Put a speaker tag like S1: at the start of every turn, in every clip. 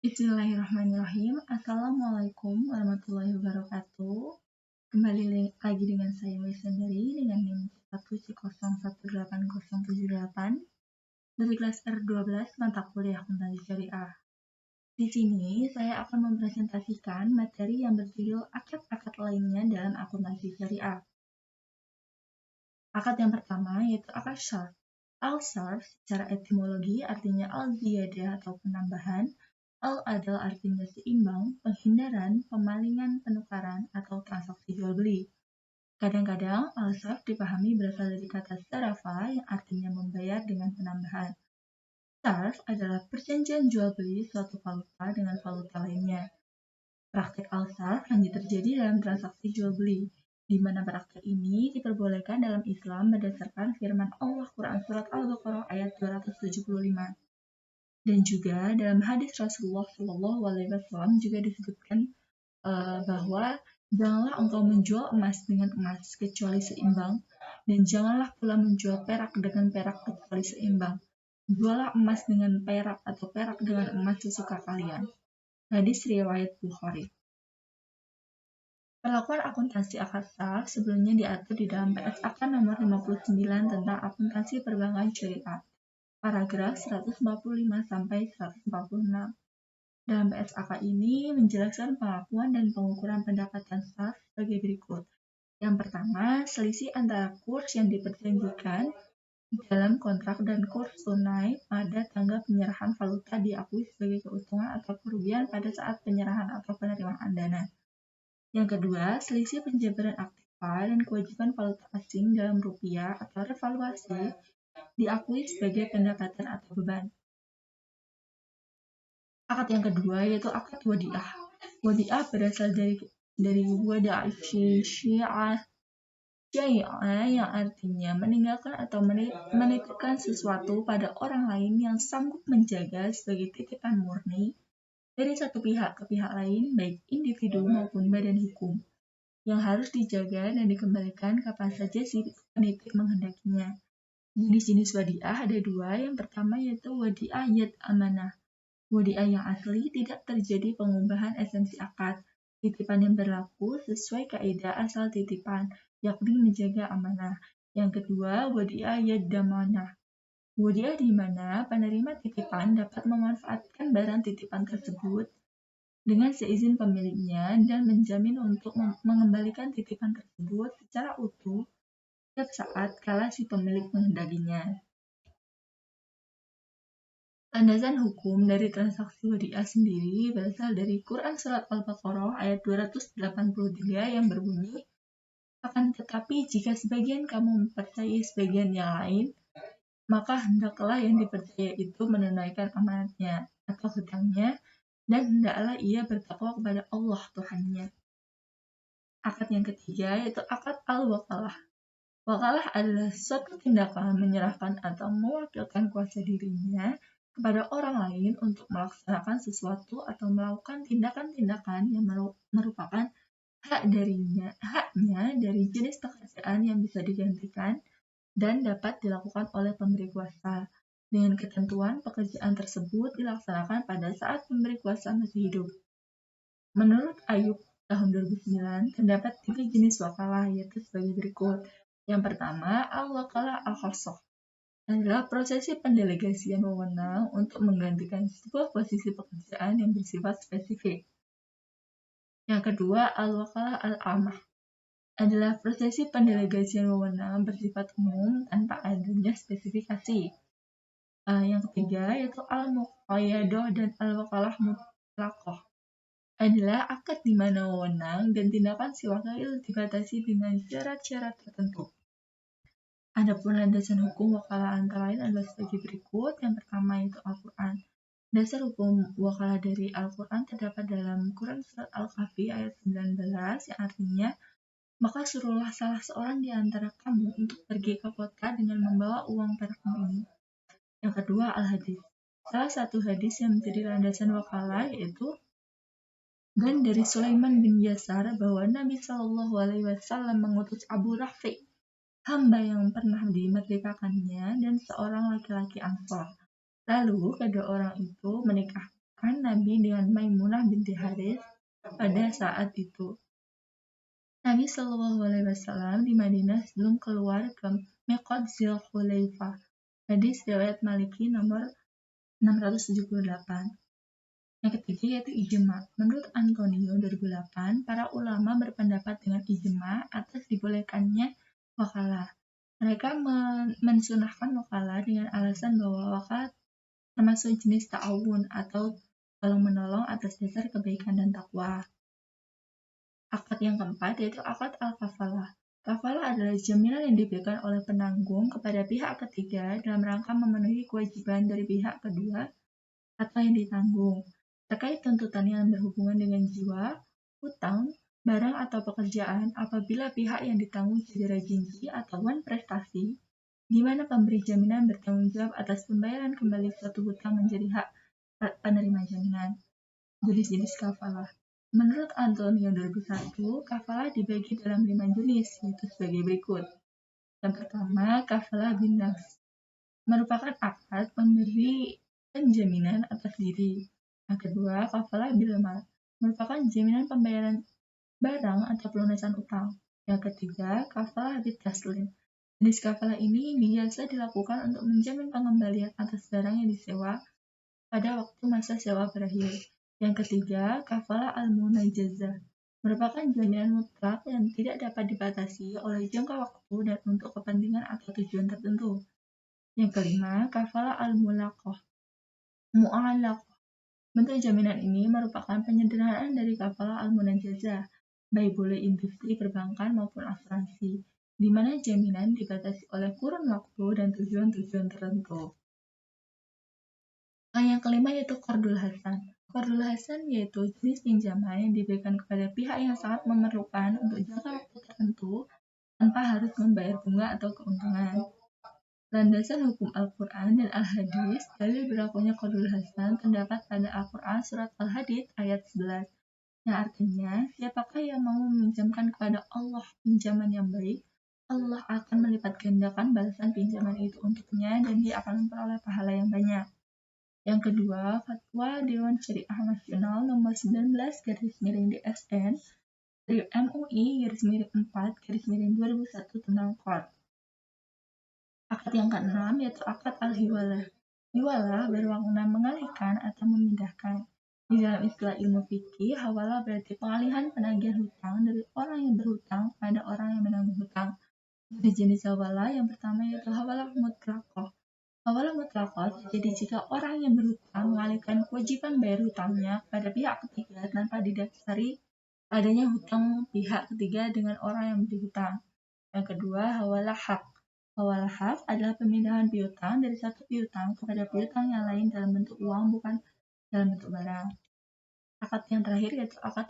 S1: Bismillahirrahmanirrahim. Assalamualaikum warahmatullahi wabarakatuh. Kembali lagi dengan saya Wisandari dengan NIM 1C018078 dari kelas R12 mata kuliah akuntansi syariah. Di sini saya akan mempresentasikan materi yang berjudul akad-akad lainnya dalam akuntansi syariah. Akad yang pertama yaitu akad syarf. Al-syarf secara etimologi artinya al-ziyadah atau penambahan. Al-adal artinya seimbang, penghindaran, pemalingan, penukaran, atau transaksi jual-beli. Kadang-kadang al-syarf dipahami berasal dari kata sarafa yang artinya membayar dengan penambahan. Syarf adalah perjanjian jual-beli suatu valuta dengan valuta lainnya. Praktek al-syarf hanya terjadi dalam transaksi jual-beli, di mana praktek ini diperbolehkan dalam Islam berdasarkan firman Allah Quran Surat Al-Baqarah ayat 275. Dan juga dalam hadis Rasulullah SAW juga disebutkan bahwa janganlah engkau menjual emas dengan emas kecuali seimbang, dan janganlah pula menjual perak dengan perak kecuali seimbang. Jualah emas dengan perak atau perak dengan emas sesuka kalian. Hadis riwayat Bukhari. Perlakuan akuntansi akad syarf sebelumnya diatur di dalam PSAK nomor 59 tentang akuntansi perbankan syariah. Paragraf 145 sampai 146. Dalam PSAK ini menjelaskan pengakuan dan pengukuran pendapatan syarf sebagai berikut. Yang pertama, selisih antara kurs yang diperjanjikan dalam kontrak dan kurs tunai pada tanggal penyerahan valuta diakui sebagai keuntungan atau kerugian pada saat penyerahan atau penerimaan dana. Yang kedua, selisih penjabaran aktiva dan kewajiban valuta asing dalam rupiah atau revaluasi diakui sebagai pendapatan atau beban. Akad yang kedua yaitu akad wadiah. Wadiah berasal dari wada'a syai'ah yang artinya meninggalkan atau menitipkan sesuatu pada orang lain yang sanggup menjaga sebagai titipan murni dari satu pihak ke pihak lain, baik individu maupun badan hukum, yang harus dijaga dan dikembalikan kapan saja si penitip menghendakinya. Jenis-jenis wadiah ada dua. Yang pertama yaitu wadiah yad amanah. Wadiah yang asli tidak terjadi pengubahan esensi akad. Titipan yang berlaku sesuai kaidah asal titipan, yakni menjaga amanah. Yang kedua, wadiah yad damanah. Wadiah di mana penerima titipan dapat memanfaatkan barang titipan tersebut dengan seizin pemiliknya dan menjamin untuk mengembalikan titipan tersebut secara utuh setiap saat kala si pemilik menghendakinya. Landasan hukum dari transaksi wadiah sendiri berasal dari Quran Surat Al-Baqarah ayat 283 yang berbunyi, akan tetapi jika sebagian kamu mempercayai sebagian yang lain, maka hendaklah yang dipercaya itu menunaikan amanatnya atau hutangnya, dan hendaklah ia bertakwa kepada Allah Tuhannya. Akad yang ketiga yaitu akad al-wakalah. Wakalah adalah suatu tindakan menyerahkan atau mewakilkan kuasa dirinya kepada orang lain untuk melaksanakan sesuatu atau melakukan tindakan-tindakan yang merupakan haknya dari jenis pekerjaan yang bisa digantikan dan dapat dilakukan oleh pemberi kuasa, dengan ketentuan pekerjaan tersebut dilaksanakan pada saat pemberi kuasa masih hidup. Menurut Ayub tahun 2009, terdapat 3 jenis wakalah, yaitu sebagai berikut. Yang pertama, al-wakalah al-khassah adalah prosesi pendelegasian wewenang untuk menggantikan sebuah posisi pekerjaan yang bersifat spesifik. Yang kedua, al-wakalah al-amah adalah prosesi pendelegasian wewenang bersifat umum tanpa adanya spesifikasi. Yang ketiga yaitu al-muqayyadah dan al-wakalah mutlaqah adalah akad di mana wewenang dan tindakan si wakil dibatasi dengan syarat-syarat tertentu. Adapun landasan hukum wakalah antara lain adalah sebagai berikut. Yang pertama yaitu Al-Quran. Dasar hukum wakalah dari Al-Quran terdapat dalam Quran Surat Al-Kahfi ayat 19 yang artinya, maka suruhlah salah seorang di antara kamu untuk pergi ke kota dengan membawa uang perakmu ini. Yang kedua Al-Hadis. Salah satu hadis yang menjadi landasan wakalah yaitu, dan dari Sulaiman bin Yasar bahwa Nabi SAW mengutus Abu Rafi, hamba yang pernah dimerdekakannya, dan seorang laki-laki Ansor. Lalu kedua orang itu menikahkan Nabi Nabi dengan Maimunah binti Haris pada saat itu. Nabi Shallallahu Alaihi Wasallam di Madinah sebelum keluar ke Miqat Dzulhulaifah. Hadis riwayat Maliki nomor 678. Yang ketiga yaitu ijma. Menurut Antonio 2008, para ulama berpendapat dengan ijma atas dibolehkannya wakalah. Mereka mensunahkan wakalah dengan alasan bahwa wakalah termasuk jenis ta'awun atau tolong-menolong atas dasar kebaikan dan takwa. Akad yang keempat yaitu akad al-kafalah. Kafalah adalah jaminan yang diberikan oleh penanggung kepada pihak ketiga dalam rangka memenuhi kewajiban dari pihak kedua atau yang ditanggung terkait tuntutan yang berhubungan dengan jiwa, hutang, barang atau pekerjaan apabila pihak yang ditanggung cedera janji atau prestasi, di mana pemberi jaminan bertanggung jawab atas pembayaran kembali suatu hutang menjadi hak penerima jaminan. Jenis-jenis kafalah. Menurut Antonio 2001, kafalah dibagi dalam 5 jenis, yaitu sebagai berikut. Yang pertama, kafalah bin nafs, merupakan akad memberi penjaminan atas diri. Yang kedua, kafalah bil mal, merupakan jaminan pembayaran barang atau pelunasan utang. Yang ketiga, kafalah bit taslim. Jenis kafalah ini biasa dilakukan untuk menjamin pengembalian atas barang yang disewa pada waktu masa sewa berakhir. Yang ketiga, kafalah al-munajazah, merupakan jaminan mutlak yang tidak dapat dibatasi oleh jangka waktu dan untuk kepentingan atau tujuan tertentu. Yang kelima, kafalah al-mu'allaqah. Bentuk jaminan ini merupakan penyederhanaan dari kafalah al-munajazah, baik boleh industri perbankan maupun asuransi, di mana jaminan dibatasi oleh kurun waktu dan tujuan-tujuan tertentu. Yang kelima yaitu qardul hasan. Qardul hasan yaitu jenis pinjaman yang diberikan kepada pihak yang sangat memerlukan untuk jangka waktu tertentu tanpa harus membayar bunga atau keuntungan. Landasan hukum Al-Quran dan Al-Hadis, dalil berlakunya qardul hasan terdapat pada Al-Quran surat Al-Hadid ayat 11, yang artinya, siapakah yang mau meminjamkan kepada Allah pinjaman yang baik, Allah akan melipat gandakan balasan pinjaman itu untuknya dan dia akan memperoleh pahala yang banyak. Yang kedua, Fatwa Dewan Syariah Nasional nomor 19/DSN dari MUI _4/2001 tentang qard. Akad yang keenam yaitu akad al-hiwalah. Hiwalah bermakna mengalihkan atau memindahkan. Di dalam istilah ilmu fikih, hawalah berarti pengalihan penagihan hutang dari orang yang berhutang pada orang yang menanggung hutang. Jenis hawalah yang pertama yaitu hawalah mutlaqah. Hawalah mutlaqah terjadi jika orang yang berhutang mengalihkan kewajiban bayar hutangnya pada pihak ketiga tanpa didasari adanya hutang pihak ketiga dengan orang yang memberi hutang. Yang kedua, hawalah hak. Hawalah hak adalah pemindahan piutang dari satu piutang kepada piutang yang lain dalam bentuk uang, bukan dalam bentuk barang. Akad yang terakhir yaitu akad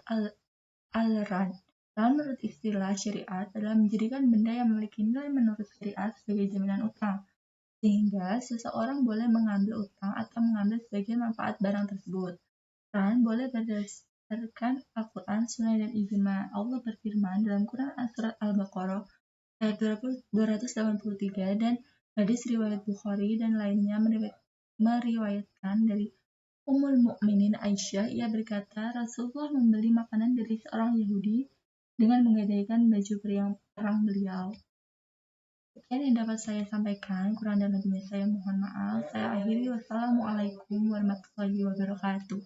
S1: al-ran. Menurut istilah syariat adalah menjadikan benda yang memiliki nilai menurut syariat sebagai jaminan utang, sehingga seseorang boleh mengambil utang atau mengambil sebagian manfaat barang tersebut. Ran boleh berdasarkan Al-Quran, Sunnah, dan ijma. Allah berfirman dalam Quran surat Al-Baqarah ayat 283 dan hadis riwayat Bukhari dan lainnya meriwayatkan dari Ummul Mukminin Aisyah, ia berkata, Rasulullah membeli makanan dari seorang Yahudi dengan menggadaikan baju perang beliau. Sekian yang dapat saya sampaikan, kurang dan lebihnya saya mohon maaf. Saya akhiri, wassalamualaikum warahmatullahi wabarakatuh.